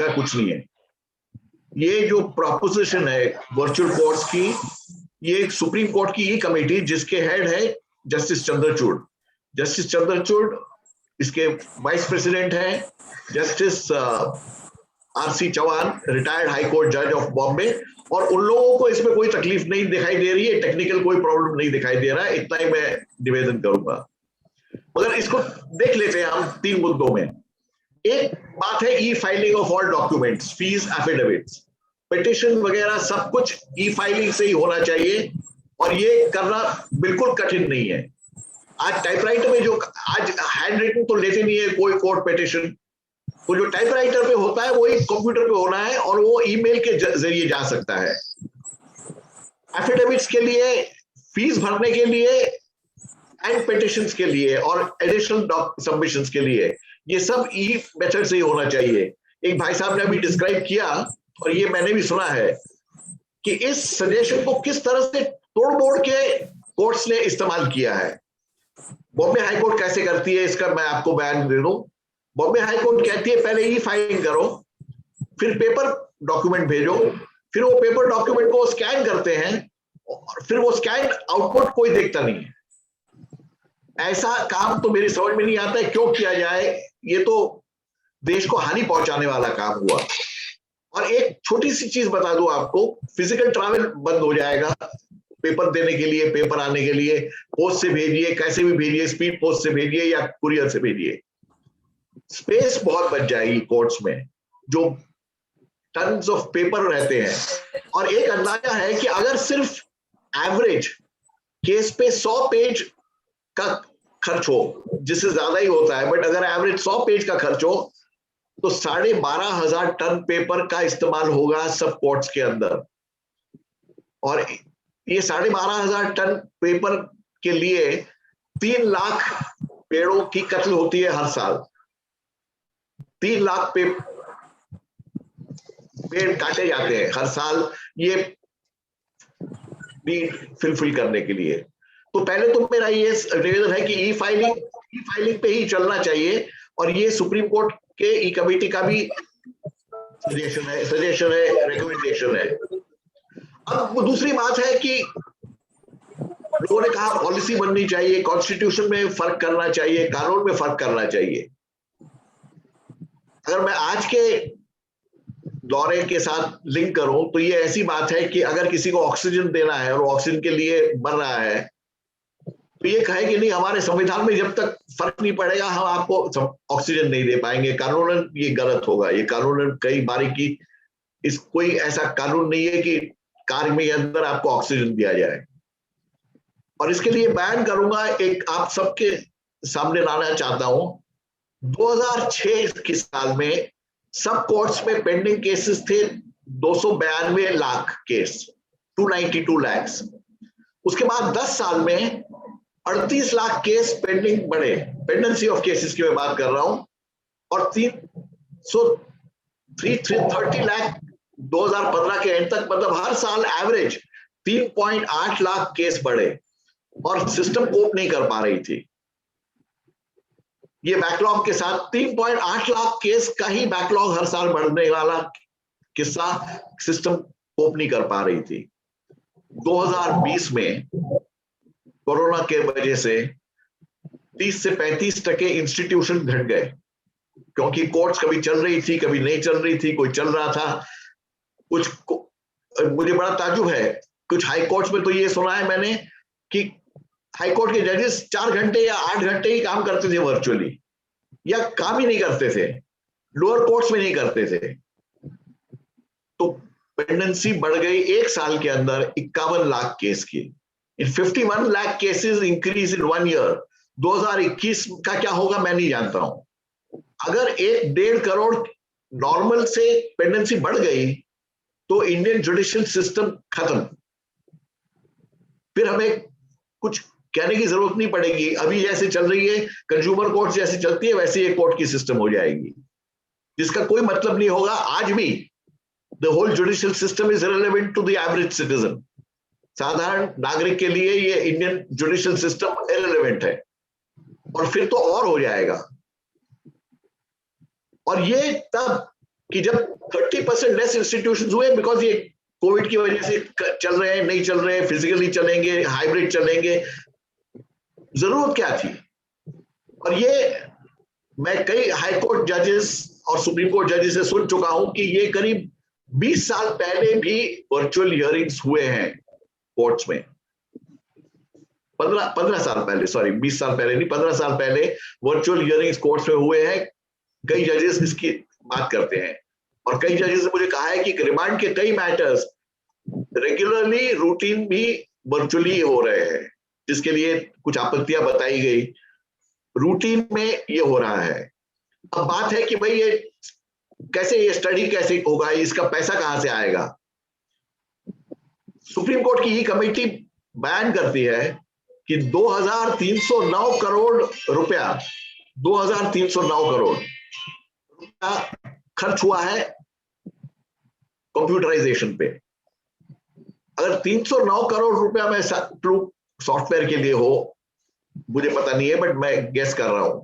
का कुछ नहीं है। ये जो प्रोपोजिशन है वर्चुअल कोर्ट्स की, ये सुप्रीम कोर्ट की ये कमेटी जिसके हेड है जस्टिस चंद्रचूड़। जस्टिस चंद्रचूड़ इसके वाइस प्रेसिडेंट हैं justice RC Chauhan, retired high court जज ऑफ बॉम्बे, और उन लोगों को इसमें कोई तकलीफ नहीं दिखाई दे रही है, टेक्निकल कोई प्रॉब्लम नहीं दिखाई दे रहा है, इतना ही मैं निवेदन करूंगा। मगर इसको देख लेते हैं हम 3 मुद्दों में। एक बात है ई filing of all documents, fees, affidavits, petition वगैरह सब कुछ ई फाइलिंग से ही होना चाहिए, और ये करना बिल्कुल कठिन नहीं है। आज टाइपराइटर में जो आज हैंड रिटन तो लेते नहीं है कोई कोर्ट पिटिशन, तो जो टाइपराइटर पे होता है वही कंप्यूटर पे होना है, और वो ईमेल के जरिए जा सकता है। एफिडेविट्स के लिए, फीस भरने के लिए, एंड पिटिशंस के लिए, और एडिशनल सबमिशंस के लिए, ये सब ई मेथड से ही होना चाहिए। एक भाई साहब ने अभी डिस्क्राइब किया, और ये मैंने भी सुना है, कि इस सजेशन को किस तरह से तोड़ मोड़ के कोर्ट्स ने इस्तेमाल किया है। बॉम्बे हाई कोर्ट कैसे करती है इसका मैं आपको बयान दे दूं। बॉम्बे हाई कोर्ट कहती है पहले ई फाइलिंग करो, फिर पेपर डॉक्यूमेंट भेजो, फिर वो पेपर डॉक्यूमेंट को स्कैन करते हैं, और फिर वो स्कैन आउटपुट कोई देखता नहीं है। ऐसा काम तो मेरी समझ में नहीं आता है क्यों किया जाए, ये तो देश को हानि पहुंचाने वाला काम हुआ। और एक छोटी सी चीज बता दूं आपको, फिजिकल ट्रैवल बंद हो जाएगा पेपर देने के लिए, पेपर आने के लिए। पोस्ट से भेजिए, कैसे भी भेजिए, स्पीड पोस्ट से भेजिए या कुरियर से भेजिए। स्पेस बहुत बच जाएगी कोर्ट्स में, जो टन्स ऑफ पेपर रहते हैं। और एक अंदाजा है कि अगर सिर्फ एवरेज केस पे 100 पेज का खर्च हो, जिससे ज्यादा ही होता है, बट अगर एवरेज 100 पेज का खर्च हो, तो 12,500 टन पेपर का इस्तेमाल होगा सब कोर्ट्स के अंदर। और ये 12,500 टन पेपर के लिए 3 लाख पेड़ों की कत्ल होती है हर साल। 3 लाख पेड़ काटे जाते हैं हर साल ये नीड फुलफिल करने के लिए। तो पहले तो मेरा ये निवेदन है कि ई फाइलिंग पे ही चलना चाहिए, और ये सुप्रीम कोर्ट के ई कमेटी का भी सजेशन है, रिकमेंडेशन है। अब दूसरी बात है कि लोगों ने कहा पॉलिसी बननी चाहिए, कॉन्स्टिट्यूशन में फर्क करना चाहिए, कानून में फर्क करना चाहिए। अगर मैं आज के दौरे के साथ लिंक करूं तो ये ऐसी बात है कि अगर किसी को ऑक्सीजन देना है और ऑक्सीजन के लिए मर रहा है, तो ये कहे कि नहीं, हमारे संविधान में जब तक फर्क नहीं पड़ेगा हम आपको ऑक्सीजन नहीं दे पाएंगे, कानूनन ये गलत होगा। ये कानूनन कई बारीकी, इस कोई ऐसा कानून नहीं है कि कार में अंदर आपको ऑक्सीजन दिया जाए। और इसके लिए बयान करूंगा, एक आप सबके सामने लाना चाहता हूं। 2006 के साल में सब कोर्ट्स में पेंडिंग केसेस थे 292 लाख केस, 292 लैक्स। उसके बाद 10 साल में 38 लाख केस पेंडिंग बढ़े, पेंडेंसी ऑफ केसेस की मैं बात कर रहा हूं, और 330 लाख 2015 के एंड तक, मतलब हर साल एवरेज 3.8 लाख केस बढ़े, और सिस्टम कोप नहीं कर पा रही थी। ये बैकलॉग के साथ 3.8 लाख केस का ही बैकलॉग हर साल बढ़ने वाला किस्सा, सिस्टम कोप नहीं कर पा रही थी। 2020 में कोरोना के वजह से 30 से 35% इंस्टीट्यूशन घट गए, क्योंकि कोर्ट्स कभी चल रही थी, कभी नहीं चल रही थी, कोई चल रहा था कुछ। मुझे बड़ा ताज्जुब है, कुछ हाई कोर्ट्स में तो ये सुना है मैंने कि हाई कोर्ट के जजेस 4 घंटे या 8 घंटे ही काम करते थे वर्चुअली, या काम ही नहीं करते थे, लोअर कोर्ट्स में नहीं करते थे। तो पेंडेंसी बढ़ गई एक साल के अंदर 51 लाख केस की। इन 51 lakh cases increase in 1 year. 2021 का क्या होगा मैं नहीं जानता हूं। अगर 1.5 करोड़ नॉर्मल से पेंडेंसी बढ़ गई तो इंडियन जुडिशियल सिस्टम खत्म। फिर हमें कुछ कहने की जरूरत नहीं पड़ेगी। अभी जैसे चल रही है कंज्यूमर कोर्ट जैसे चलती है, वैसे एक कोर्ट की सिस्टम हो जाएगी, जिसका कोई मतलब नहीं होगा। आज भी the whole judicial system is irrelevant to the average citizen. साधारण नागरिक के लिए ये इंडियन जुडिशियल सिस्टम इररिलेवेंट है, और फिर तो और हो जाएगा। और ये तब कि जब 30% लेस इंस्टीट्यूशन हुए, बिकॉज ये कोविड की वजह से चल रहे हैं, नहीं चल रहे हैं, फिजिकली चलेंगे, हाइब्रिड चलेंगे, जरूरत क्या थी? और ये मैं कई हाई कोर्ट जजेस और सुप्रीम कोर्ट जजेस से सुन चुका हूं कि ये करीब 20 साल पहले भी वर्चुअल हियरिंग्स हुए हैं कोर्ट्स में। 15 साल पहले, सॉरी 20 साल पहले नहीं, 15 साल पहले वर्चुअल हियरिंग्स कोर्ट्स में हुए हैं। कई जजेस इसकी बात करते हैं और कई जजेस ने मुझे कहा है कि रिमांड के कई मैटर्स रेगुलरली रूटीन भी वर्चुअली हो रहे हैं, जिसके लिए कुछ आपत्तियां बताई गई, रूटीन में ये हो रहा है। अब बात है कि भाई ये कैसे, ये स्टडी कैसे होगा, इसका पैसा कहां से आएगा? सुप्रीम कोर्ट की ये कमेटी बयान करती है कि 2309 करोड़ रुपया, 2309 करोड़ रुपया खर्च हुआ है कंप्यूटराइजेशन पे। अगर 309 करोड़ रुपया में सॉफ्टवेयर के लिए हो, मुझे पता नहीं है, बट मैं गेस कर रहा हूं,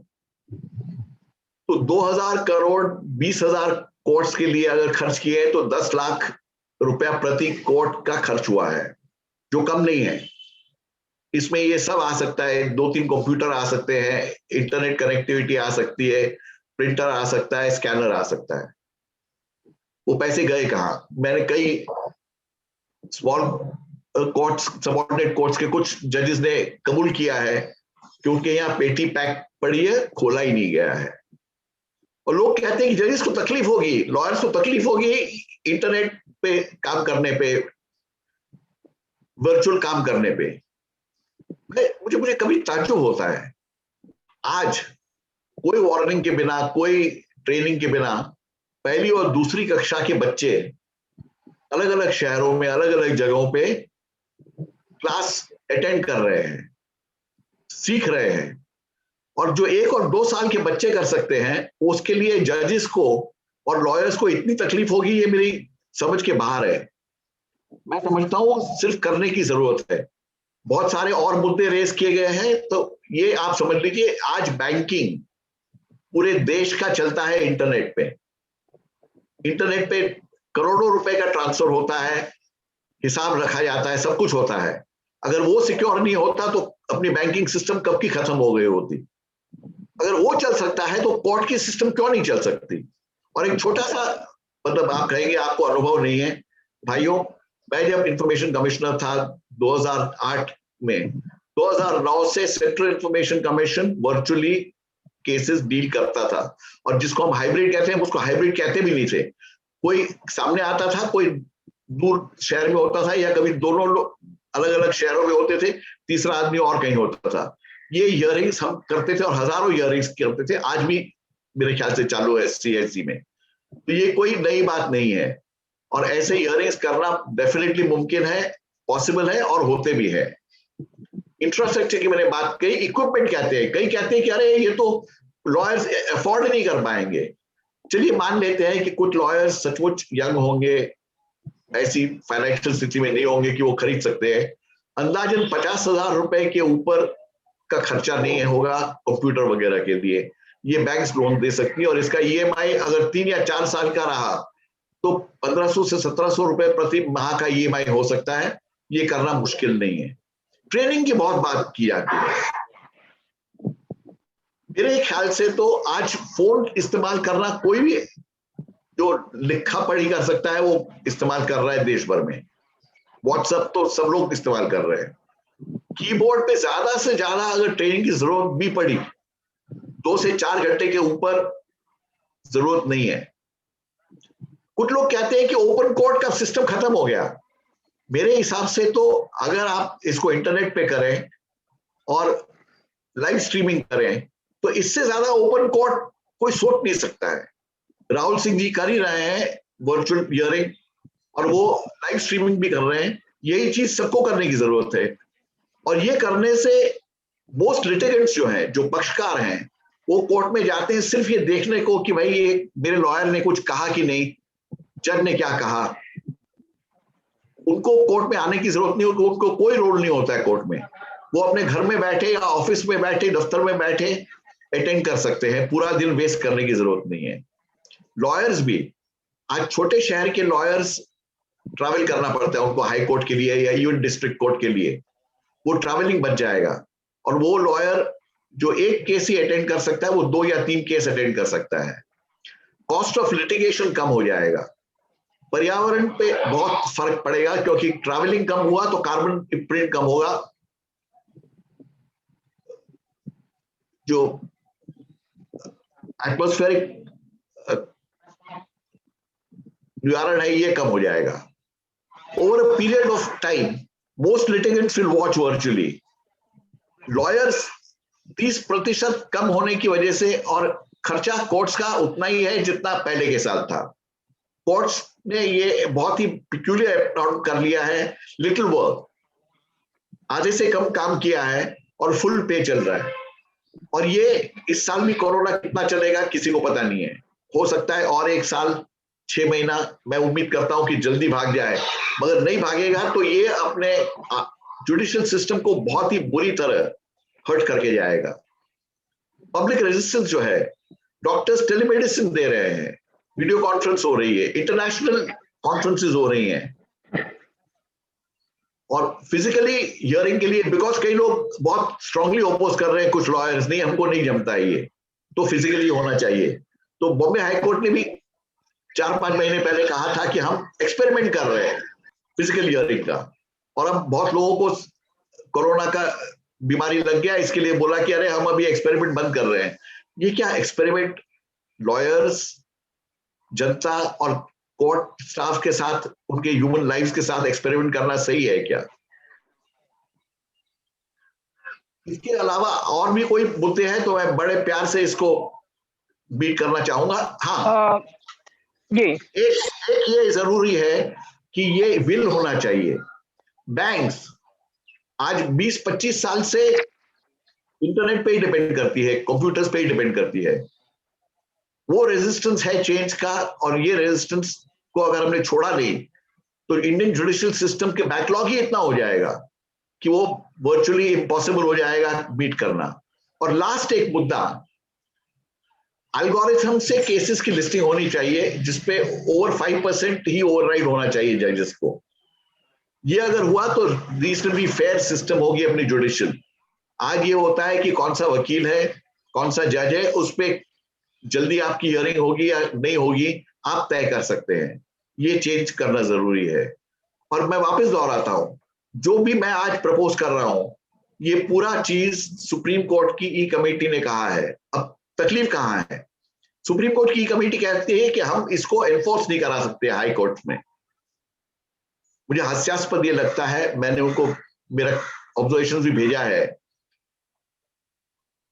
तो 2000 करोड़ 20,000 कोर्ट्स के लिए अगर खर्च किए तो 10 लाख रुपया प्रति कोर्ट का खर्च हुआ है, जो कम नहीं है। इसमें ये सब आ सकता है, 2-3 कंप्यूटर आ सकते हैं, इंटरनेट कनेक्टिविटी आ सकती है, प्रिंटर आ सकता है, स्कैनर आ सकता है। वो पैसे गए कहां? मैंने कई स्मॉल कोर्ट्स, सबऑर्डिनेट कोर्ट्स के कुछ जजेस ने कबूल किया है कि उनके यहाँ पेटी पैक पड़ी है, खोला ही नहीं गया है। और लोग कहते हैं कि जजेस को तकलीफ होगी, लॉयर्स को तकलीफ होगी इंटरनेट पे काम करने पे, वर्चुअल काम करने पे। मुझे कभी ताज्जुब होता है, आज कोई वार्निंग के बिना, कोई ट्रेनिंग के बिना पहली और दूसरी कक्षा के बच्चे अलग अलग शहरों में, अलग अलग जगहों पे क्लास अटेंड कर रहे हैं, सीख रहे हैं। और जो 1 और 2 साल के बच्चे कर सकते हैं, उसके लिए जजेस को और लॉयर्स को इतनी तकलीफ होगी, ये मेरी समझ के बाहर है। मैं समझता हूं सिर्फ करने की जरूरत है। बहुत सारे और मुद्दे रेस किए गए हैं, तो ये आप समझ लीजिए, आज बैंकिंग पूरे देश का चलता है इंटरनेट पे। इंटरनेट पे करोड़ों रुपए का ट्रांसफर होता है, हिसाब रखा जाता है, सब कुछ होता है। अगर वो सिक्योर नहीं होता तो अपनी बैंकिंग सिस्टम कब की खत्म हो गई होती। अगर वो चल सकता है तो कोर्ट की सिस्टम क्यों नहीं चल सकती? और एक छोटा सा, मतलब आप कहेंगे आपको अनुभव नहीं है, भाइयों, मैं जब इंफॉर्मेशन कमिश्नर था 2008 में, 2009 से central information commission virtually cases deal करता था। और जिसको हम हाइब्रिड कहते हैं, उसको हाइब्रिड कहते भी नहीं थे। कोई सामने आता था, कोई दूर शहर में होता था, या कभी दोनों लोग अलग अलग शहरों में होते थे, तीसरा आदमी और कहीं होता था। ये हियरिंग्स हम करते थे और हजारों हियरिंग्स करते थे, आज भी मेरे ख्याल से चालू है CIC में। तो ये कोई नई बात नहीं है, और ऐसे हियरिंग्स करना डेफिनेटली मुमकिन है, पॉसिबल है, और होते भी है। इंफ्रास्ट्रक्चर की मैंने बात कही, इक्विपमेंट कहते हैं, कई कहते हैं कि अरे ये तो लॉयर्स अफोर्ड नहीं कर पाएंगे। चलिए मान लेते हैं कि कुछ लॉयर्स सचमुच यंग होंगे, ऐसी फाइनेंशियल स्थिति में नहीं होंगे कि वो खरीद सकते हैं। अंदाजन 50,000 रुपए के ऊपर का खर्चा नहीं होगा कंप्यूटर वगैरह के लिए, ये बैंक्स लोन दे सकती है। और इसका EMI अगर 3 या 4 साल का रहा तो 1500 से 1700 रुपए प्रति माह का EMI हो सकता है। ये करना मुश्किल नहीं है। ट्रेनिंग की बहुत बात की जाती है। मेरे ख्याल से तो आज फोन इस्तेमाल करना कोई भी जो लिखा पढ़ी कर सकता है, वो इस्तेमाल कर रहा है देश भर में। व्हाट्सएप तो सब लोग इस्तेमाल कर रहे हैं। कीबोर्ड पे ज्यादा से ज्यादा अगर ट्रेनिंग की जरूरत भी पड़ी, 2 से 4 घंटे के ऊपर जरूरत नहीं है। कुछ लोग कहते हैं कि ओपन कोर्ट का सिस्टम खत्म हो गया। मेरे हिसाब से तो अगर आप इसको इंटरनेट पे करें और लाइव स्ट्रीमिंग करें, तो इससे ज्यादा ओपन कोर्ट कोई सोच नहीं सकता है। राहुल सिंह जी कर ही रहे हैं वर्चुअल हियरिंग, और वो लाइव स्ट्रीमिंग भी कर रहे हैं। यही चीज सबको करने की जरूरत है। और ये करने से मोस्ट लिटिगेंट्स जो हैं, जो पक्षकार हैं, वो कोर्ट में जाते हैं सिर्फ ये देखने को कि भाई ये मेरे लॉयर ने कुछ कहा कि नहीं, जज ने क्या कहा। उनको कोर्ट में आने की जरूरत नहीं होती, उनको कोई रोल नहीं होता है कोर्ट में। वो अपने घर में बैठे या ऑफिस में बैठे, दफ्तर में बैठे अटेंड कर सकते हैं, पूरा दिन वेस्ट करने की जरूरत नहीं है। लॉयर्स भी आज छोटे शहर के लॉयर्स ट्रैवल करना पड़ता है उनको हाई कोर्ट के लिए या इवन डिस्ट्रिक्ट कोर्ट के लिए, वो ट्रैवलिंग बच जाएगा। और वो लॉयर जो एक केस ही अटेंड कर सकता है वो 2 या 3 केस अटेंड कर सकता है। कॉस्ट ऑफ लिटिगेशन कम हो जाएगा। पर्यावरण पे बहुत फर्क पड़ेगा क्योंकि ट्रैवलिंग कम हुआ तो कार्बन फुटप्रिंट कम होगा, जो एटमॉस्फेरिक निवारण है ये कम हो जाएगा। Over a period of time most litigants will watch virtually. Lawyers 30% कम होने की वजह से, और खर्चा कोर्ट्स का उतना ही है जितना पहले के साल था। कोर्ट्स ने ये बहुत ही पिक्यूलियर कर लिया है, लिटिल वर्क, आधे से कम काम किया है और फुल पे चल रहा है। और ये इस साल भी कोरोना कितना चलेगा किसी को पता नहीं है, हो सकता है और 1 साल 6 महीना, मैं उम्मीद करता हूं कि जल्दी भाग जाए, मगर नहीं भागेगा तो ये अपने जुडिशियल सिस्टम को बहुत ही बुरी तरह हर्ट करके जाएगा। पब्लिक रेजिस्टेंस जो है, डॉक्टर्स टेलीमेडिसिन दे रहे हैं, वीडियो कॉन्फ्रेंस हो रही है, इंटरनेशनल कॉन्फ्रेंसेस हो रही हैं, और फिजिकली हियरिंग के लिए, बिकॉज कई लोग बहुत स्ट्रांगली ओपोज कर रहे हैं, कुछ लॉयर्स नहीं, हमको नहीं जमता है ये, तो फिजिकली होना चाहिए। तो बॉम्बे हाई कोर्ट ने भी 4-5 महीने पहले कहा था कि हम एक्सपेरिमेंट कर रहे हैं फिजिकल हियरिंग का, और अब बहुत लोगों को कोरोना का बीमारी लग गया, इसके लिए बोला कि अरे हम अभी एक्सपेरिमेंट बंद कर रहे हैं। ये क्या एक्सपेरिमेंट लॉयर्स, जनता और कोर्ट स्टाफ के साथ, उनके ह्यूमन लाइव्स के साथ एक्सपेरिमेंट करना सही है क्या? इसके अलावा और भी कोई मुद्दे हैं तो मैं बड़े प्यार से इसको बीट करना चाहूंगा। हाँ, एक ये जरूरी है कि ये विल होना चाहिए। बैंक्स आज 20-25 साल से इंटरनेट पे ही डिपेंड करती है, कंप्यूटर्स पे ही डिपेंड करती है। वो रेजिस्टेंस है चेंज का, और ये रेजिस्टेंस को अगर हमने छोड़ा नहीं तो इंडियन जुडिशियल सिस्टम के बैकलॉग ही इतना हो जाएगा कि वो वर्चुअली इम्पॉसिबल हो जाएगा बीट करना। और लास्ट एक मुद्दा, एल्गोरिथम से केसेस की लिस्टिंग होनी चाहिए जिसपे ओवर 5% ही ओवरराइड होना चाहिए जजेस को। ये अगर हुआ तो रीजनबली फेयर सिस्टम होगी अपनी जुडिशियल। आज ये होता है कि कौन सा वकील है, कौन सा जज है, उस पर जल्दी आपकी हियरिंग होगी या नहीं होगी आप तय कर सकते हैं। ये चेंज करना जरूरी है। और मैं वापस दोहराता हूं, जो भी मैं आज प्रपोज कर रहा हूं, ये पूरा चीज सुप्रीम कोर्ट की ई कमेटी ने कहा है। अब तकलीफ कहां है? सुप्रीम कोर्ट की ई कमेटी कहती है कि हम इसको एनफोर्स नहीं करा सकते हाई कोर्ट में। मुझे हास्यास्पद ये लगता है, मैंने उनको मेरा ऑब्जर्वेशन भी भेजा है।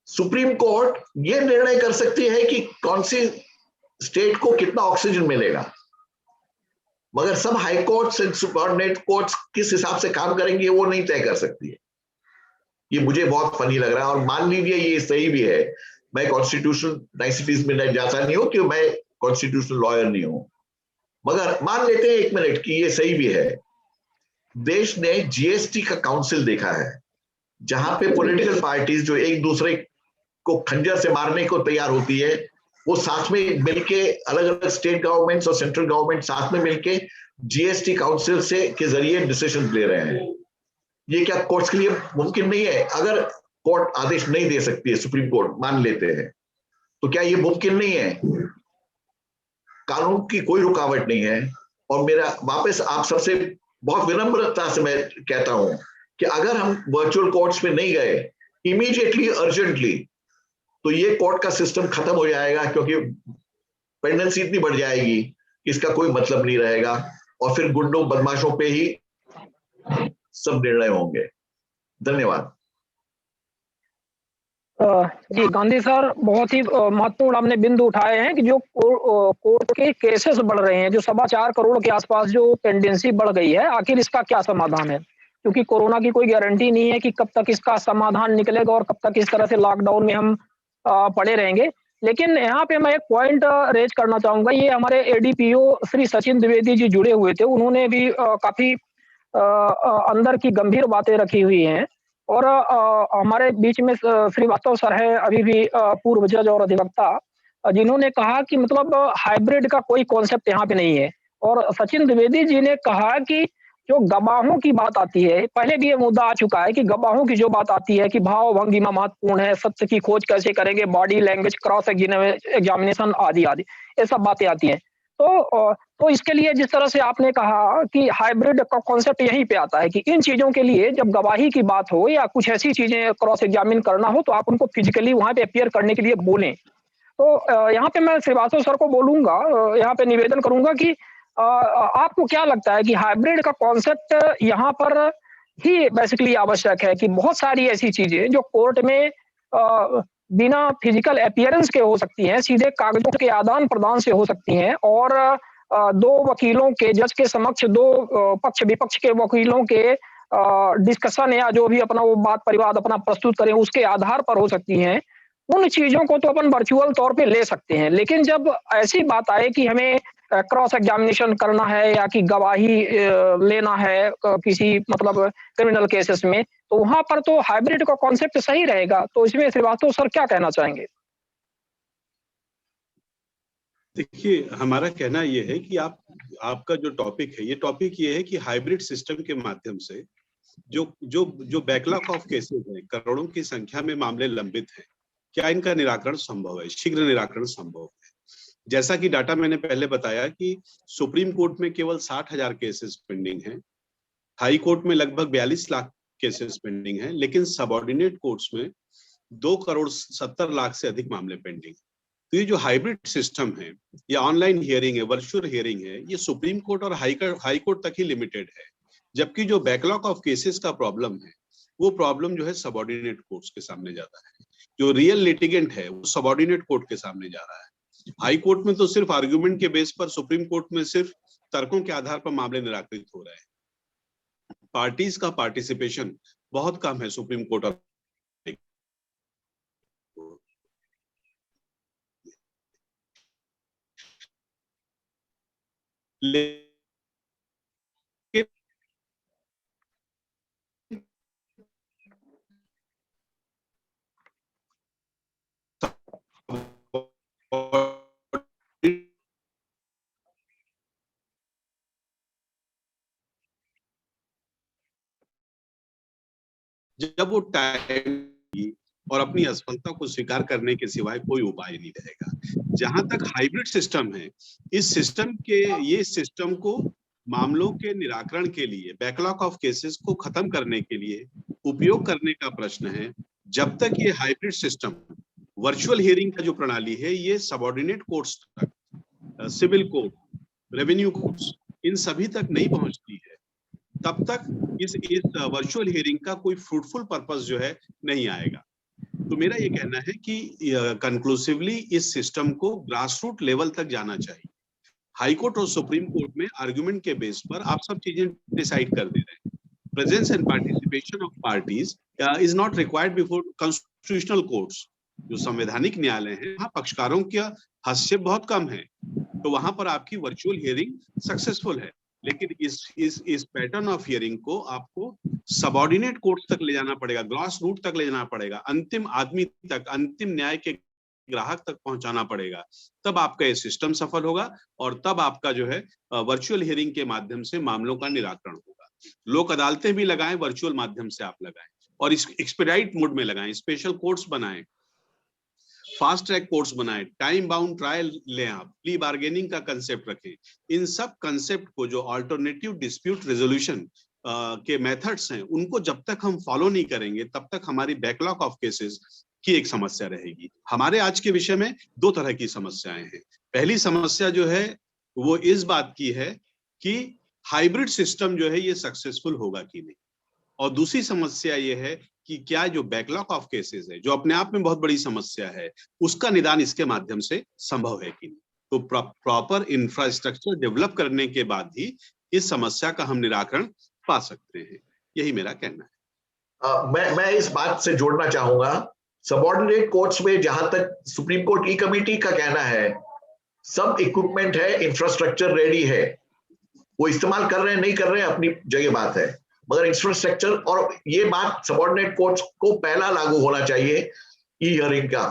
सुप्रीम कोर्ट ये निर्णय कर सकती है कि कौन सी स्टेट को कितना ऑक्सीजन मिलेगा, मगर सब हाई कोर्ट्स एंड सुपरऑर्डिनेट कोर्ट्स किस हिसाब से काम करेंगे वो नहीं तय कर सकती है। ये मुझे बहुत फनी लग रहा है। और मान लीजिए ये सही भी है, मैं कॉन्स्टिट्यूशनल नाइसिटीज में जाता नहीं हूं कि मैं कॉन्स्टिट्यूशनल लॉयर नहीं हूं, मगर मान लेते हैं 1 मिनट की ये सही भी है। देश ने जीएसटी का काउंसिल देखा है, जहां पे पॉलिटिकल पार्टीज जो एक दूसरे को खंजर से मारने को तैयार होती है, वो साथ में मिलके, अलग अलग स्टेट गवर्नमेंट्स और सेंट्रल गवर्नमेंट साथ में मिलके जीएसटी काउंसिल से के जरिए डिसीजन ले रहे हैं। ये क्या कोर्ट्स के लिए मुमकिन नहीं है? अगर कोर्ट आदेश नहीं दे सकती है, सुप्रीम कोर्ट मान लेते हैं, तो क्या ये मुमकिन नहीं है? कानून की कोई रुकावट नहीं है। और मेरा वापस आप सबसे बहुत विनम्रता से मैं कहता हूं कि अगर हम वर्चुअल कोर्ट्स में नहीं गए इमीडिएटली, अर्जेंटली, तो ये कोर्ट का सिस्टम खत्म हो जाएगा, क्योंकि पेंडेंसी इतनी बढ़ जाएगी कि इसका कोई मतलब नहीं रहेगा, और फिर गुंडों बदमाशों पे ही सब निर्णय होंगे। धन्यवाद। जी गांधी सर, बहुत ही महत्वपूर्ण आपने बिंदु उठाए हैं कि जो कोर्ट के केसेस बढ़ रहे हैं, जो 4.25 करोड़ के आसपास जो पेंडेंसी बढ़ गई है, आखिर इसका क्या समाधान है? क्योंकि कोरोना की कोई गारंटी नहीं है कि कब तक इसका समाधान निकलेगा और कब तक इस तरह से लॉकडाउन में हम पड़े रहेंगे। लेकिन यहाँ पे मैं एक पॉइंट रेज करना चाहूंगा। ये हमारे एडीपीओ श्री सचिन द्विवेदी जी जुड़े हुए थे, उन्होंने भी काफी अंदर की गंभीर बातें रखी हुई हैं। और हमारे बीच में श्रीवास्तव सर है, अभी भी पूर्व जज और अधिवक्ता, जिन्होंने कहा कि मतलब हाइब्रिड का कोई कॉन्सेप्ट यहाँ पे नहीं है। और सचिन द्विवेदी जी ने कहा कि जो गवाहों की बात आती है, पहले भी ये मुद्दा आ चुका है कि गवाहों की जो बात आती है कि भाव-भंगिमा महत्वपूर्ण है, सत्य की खोज कैसे करेंगे, बॉडी लैंग्वेज, क्रॉस एग्जामिनेशन आदि-आदि, ये सब बातें आती हैं। तो इसके लिए जिस तरह से आपने कहा कि हाइब्रिड का कॉन्सेप्ट यहीं पे आता है कि इन चीज़ों के लिए जब गवाही की बात हो या कुछ ऐसी चीज़ें क्रॉस एग्जामिन करना हो, तो आप उनको फिज़िकली वहाँ पे अपीयर करने के लिए बोलें। तो यहाँ पे मैं श्रीवास्तव सर को बोलूँगा, यहाँ पे निवेदन करूँगा कि आपको क्या लगता है कि हाइब्रिड का कॉन्सेप्ट यहाँ पर ही बेसिकली आवश्यक है कि बहुत सारी ऐसी चीज़ें जो कोर्ट में बिना फिजिकल अपीयरेंस के हो सकती हैं, सीधे कागज़ों के आदान-प्रदान से हो सकती हैं और 2 वकीलों के जज के समक्ष 2 पक्ष-विपक्ष के वकीलों के डिस्कशन या जो भी अपना वो वाद परिवाद अपना प्रस्तुत करें, उसके आधार पर हो सकती हैं। उन चीज़ों को तो अपन वर्चुअल तौर पे ले सकते हैं, लेकिन जब ऐसी बात आए कि हमें क्रॉस एग्जामिनेशन करना है या कि गवाही लेना है किसी मतलब क्रिमिनल केसेस में, तो वहाँ पर तो हाइब्रिड का कॉन्सेप्ट सही रहेगा। तो इसमें श्रीवास्तव सर क्या कहना चाहेंगे? देखिए, हमारा कहना ये है कि आपका जो टॉपिक है, ये टॉपिक ये है कि हाइब्रिड सिस्टम के माध्यम से जो जो जो बैकलॉग ऑफ केसेस हैं, करोड़ों की संख्या में मामले लंबित हैं, क्या इनका निराकरण संभव है? शीघ्र निराकरण संभव है। जैसा कि डाटा मैंने पहले बताया कि सुप्रीम कोर्ट में केवल 60,000 केसेस पेंडिंग हैं, हाई कोर्ट में लगभग 42 लाख केसेस पेंडिंग हैं, लेकिन सबऑर्डिनेट कोर्ट्स में 2,70,00,000 से अधिक मामले पेंडिंग। तो ये जो हाइब्रिड सिस्टम है, या ऑनलाइन हियरिंग है, वर्चुअल हियरिंग है, ये सुप्रीम कोर्ट और हाई कोर्ट तक ही लिमिटेड है। जबकि जो बैकलॉग ऑफ केसेस का प्रॉब्लम है, वो प्रॉब्लम जो है सबऑर्डिनेट कोर्ट्स के सामने जाता है। जो रियल लिटिगेंट है, वो सबऑर्डिनेट कोर्ट के सामने जा रहा है। हाई कोर्ट में तो सिर्फ आर्गुमेंट के बेस पर, सुप्रीम कोर्ट में सिर्फ तर्कों के आधार पर मामले निराकृत हो रहे हैं। पार्टीज का पार्टिसिपेशन बहुत कम है सुप्रीम कोर्ट और जब वो टाइम और अपनी असफलता को स्वीकार करने के सिवाय कोई उपाय नहीं रहेगा। जहां तक हाइब्रिड सिस्टम है, इस सिस्टम को मामलों के निराकरण के लिए, बैकलॉग ऑफ केसेस को खत्म करने के लिए उपयोग करने का प्रश्न है। जब तक ये हाइब्रिड सिस्टम, वर्चुअल हियरिंग का जो प्रणाली है, ये सबऑर्डिनेट कोर्ट्स तक, सिविल कोर्ट, रेवेन्यू कोर्ट्स, इन सभी तक नहीं पहुंचती है, तब तक इस वर्चुअल हियरिंग का कोई फ्रूटफुल पर्पस जो है नहीं आएगा। तो मेरा ये कहना है कि कंक्लूसिवली इस सिस्टम को ग्रास रूट लेवल तक जाना चाहिए। हाई कोर्ट और सुप्रीम कोर्ट में आर्गुमेंट के बेस पर आप सब चीजें डिसाइड कर दे रहे हैं। Presence and participation of parties is not required before constitutional courts. जो संवैधानिक न्यायालय है, वहां पक्षकारों का हस्तक्षेप बहुत कम है, तो वहां पर आपकी वर्चुअल हियरिंग सक्सेसफुल है। लेकिन इस पैटर्न ऑफ हियरिंग को आपको सबऑर्डिनेट कोर्ट तक ले जाना पड़ेगा, ग्रास रूट तक ले जाना पड़ेगा, अंतिम आदमी तक, अंतिम न्याय के ग्राहक तक पहुंचाना पड़ेगा। तब आपका ये सिस्टम सफल होगा और तब आपका जो है वर्चुअल हियरिंग के माध्यम से मामलों का निराकरण होगा। लोक अदालतें भी लगाएं, वर्चुअल माध्यम से आप लगाएं, और इस एक्सपेडाइट मोड में लगाएं, स्पेशल कोर्ट्स बनाएं, फास्ट ट्रैक कोर्ट्स बनाएं, टाइम बाउंड ट्रायल लें, आप प्ली बार्गेनिंग का कंसेप्ट रखें। इन सब कंसेप्ट को, जो अल्टरनेटिव डिस्प्यूट रेजोल्यूशन के मेथड्स हैं, उनको जब तक हम फॉलो नहीं करेंगे, तब तक हमारी बैकलॉग ऑफ केसेस की एक समस्या रहेगी। हमारे आज के विषय में 2 तरह की समस्याएं हैं। पहली समस्या जो है वो इस बात की है कि हाइब्रिड सिस्टम जो है ये सक्सेसफुल होगा कि नहीं, और दूसरी समस्या ये है कि क्या जो बैकलॉग ऑफ केसेस है, जो अपने आप में बहुत बड़ी समस्या है, उसका निदान इसके माध्यम से संभव है कि नहीं। तो प्रॉपर इंफ्रास्ट्रक्चर डेवलप करने के बाद ही इस समस्या का हम निराकरण पा सकते हैं। यही मेरा कहना है। मैं इस बात से जोड़ना चाहूंगा, सबऑर्डिनेट कोर्ट्स में जहां तक सुप्रीम कोर्ट ई कमेटी का कहना है, सब इक्विपमेंट है, इंफ्रास्ट्रक्चर रेडी है, वो इस्तेमाल कर रहे हैं नहीं कर रहे हैं अपनी जगह बात है, मगर इंफ्रास्ट्रक्चर, और ये बात सबऑर्डिनेट कोर्ट्स को पहला लागू होना चाहिए ई हियरिंग का।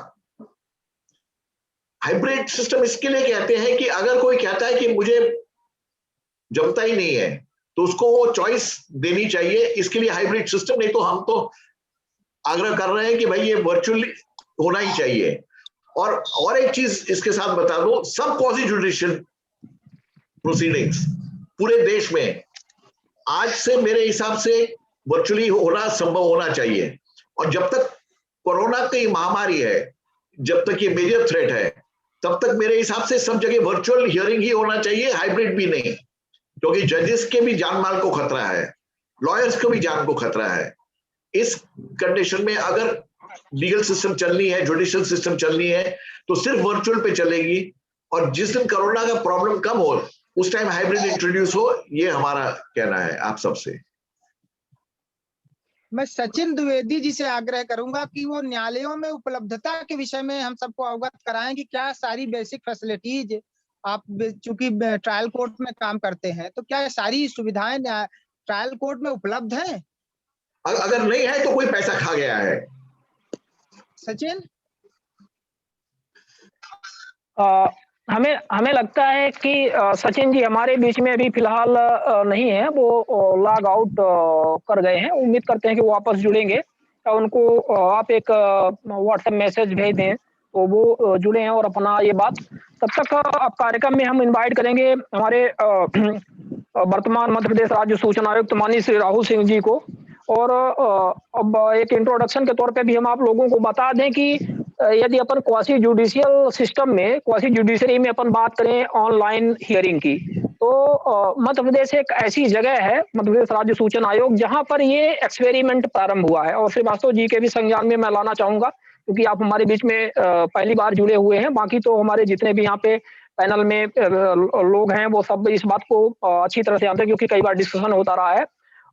हाइब्रिड सिस्टम इसके लिए कहते हैं कि अगर कोई कहता है कि मुझे जमता ही नहीं है तो उसको वो चॉइस देनी चाहिए, इसके लिए हाइब्रिड सिस्टम। नहीं तो हम तो आग्रह कर रहे हैं कि भाई ये वर्चुअली होना ही चाहिए। और एक चीज इसके साथ बता दो, सब क्वासी जुडिशियल प्रोसीडिंग्स पूरे देश में आज से मेरे हिसाब से वर्चुअली होना संभव होना चाहिए। और जब तक कोरोना की महामारी है, जब तक ये मेजर थ्रेट है, तब तक मेरे हिसाब से सब जगह वर्चुअल हियरिंग ही होना चाहिए, हाइब्रिड भी नहीं, क्योंकि जजेस के भी जान माल को खतरा है, लॉयर्स को भी जान को खतरा है। इस कंडीशन में अगर लीगल सिस्टम चलनी है, जुडिशियल सिस्टम चलनी है, तो सिर्फ वर्चुअल पे चलेगी। और जिस दिन कोरोना का प्रॉब्लम कम हो उस टाइम हाइब्रिड इंट्रोड्यूस हो, ये हमारा कहना है आप सबसे। मैं सचिन द्विवेदी जी से आग्रह करूंगा कि वो न्यायालयों में उपलब्धता के विषय में हम सबको अवगत कराएं कि क्या सारी बेसिक फैसिलिटीज, आप चूंकि ट्रायल कोर्ट में काम करते हैं, तो क्या सारी सुविधाएं ट्रायल कोर्ट में उपलब्ध हैं? अगर नहीं है तो कोई पैसा खा गया है। सचिन, हमें लगता है कि सचिन जी हमारे बीच में अभी फिलहाल नहीं है, वो लॉग आउट कर गए हैं। उम्मीद करते हैं कि वो वापस जुड़ेंगे। उनको आप एक व्हाट्सएप मैसेज भेज दें तो वो जुड़े हैं और अपना ये बात तब तक आप कार्यक्रम में हम इनवाइट करेंगे हमारे वर्तमान मध्य प्रदेश राज्य सूचना आयुक्त माननीय श्री राहुल सिंह जी को। और अब एक इंट्रोडक्शन के तौर पे भी हम आप लोगों को बता दें कि यदि अपन क्वासी जुडिशियल सिस्टम में, क्वासी जुडिशरी में अपन बात करें ऑनलाइन हियरिंग की, तो मध्य प्रदेश एक ऐसी जगह है, मध्य प्रदेश राज्य सूचना आयोग, जहां पर ये एक्सपेरिमेंट प्रारंभ हुआ है। और श्रीवास्तव जी के भी संज्ञान में मैं लाना चाहूंगा, क्योंकि आप हमारे बीच में पहली बार जुड़े हुए हैं। बाकी तो हमारे जितने भी यहाँ पे पैनल में लोग हैं वो सब इस बात को अच्छी तरह से जानते हैं, क्योंकि कई बार डिस्कशन होता रहा है।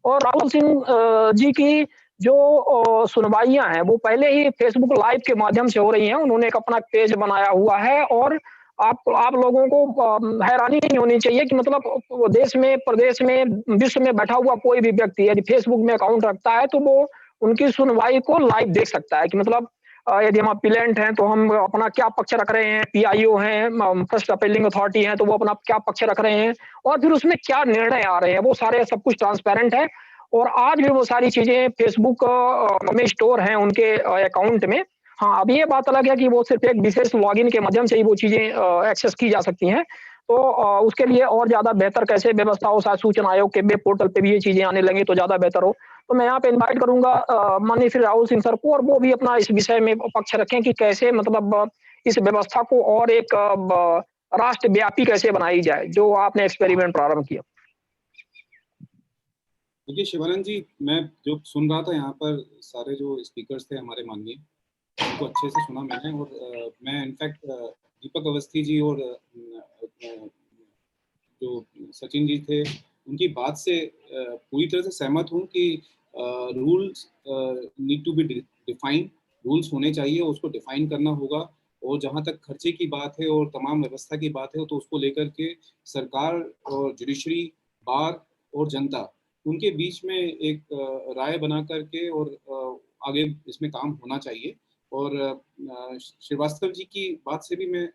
और राहुल सिंह जी की जो सुनवाइयां हैं वो पहले ही फेसबुक लाइव के माध्यम से हो रही हैं। उन्होंने एक अपना पेज बनाया हुआ है और आप लोगों को हैरानी नहीं होनी चाहिए कि मतलब देश में, प्रदेश में, विश्व में बैठा हुआ कोई भी व्यक्ति यदि फेसबुक में अकाउंट रखता है तो वो उनकी सुनवाई को लाइव देख सकता है। कि मतलब यदि हम अपीलेंट हैं तो हम अपना क्या पक्ष रख रहे हैं, पीआईओ हैं, फर्स्ट अपीलिंग अथॉरिटी हैं, तो वो अपना क्या पक्ष रख रहे हैं और फिर उसमें क्या निर्णय आ रहे हैं, वो सारे सब कुछ ट्रांसपेरेंट है। और आज भी वो सारी चीजें फेसबुक में स्टोर हैं उनके अकाउंट में। हाँ, अब ये बात अलग है कि वो सिर्फ एक विशेष लॉगिन के माध्यम से ही वो चीजें एक्सेस की जा सकती हैं। तो उसके लिए और ज्यादा बेहतर कैसे व्यवस्था हो, शायद सूचना आयोग के वेब पोर्टल पे भी ये चीजें आने लगे तो ज्यादा बेहतर हो। तो मैं यहाँ पे इनवाइट करूंगा माननीय श्री राहुल सिंह सर को, और वो भी अपना इस विषय में पक्ष रखें कि कैसे मतलब इस व्यवस्था को और एक राष्ट्रव्यापी कैसे बनाई जाए, जो आपने एक्सपेरिमेंट प्रारंभ किया। देखिए शिवानंद जी, मैं जो सुन रहा था यहाँ पर सारे जो स्पीकर्स थे हमारे माननीय, उनको अच्छे से सुना मैंने। और मैं इनफैक्ट दीपक अवस्थी जी और जो सचिन जी थे उनकी बात से पूरी तरह से सहमत हूँ कि rules need to be defined, rules होने चाहिए, उसको डिफाइन करना होगा। और जहाँ तक खर्चे की बात है और तमाम व्यवस्था की बात है, तो उसको लेकर के सरकार और जुडिशरी, बार और जनता, उनके बीच में एक राय बना करके और आगे इसमें काम होना चाहिए। और श्रीवास्तव जी की बात से भी मैं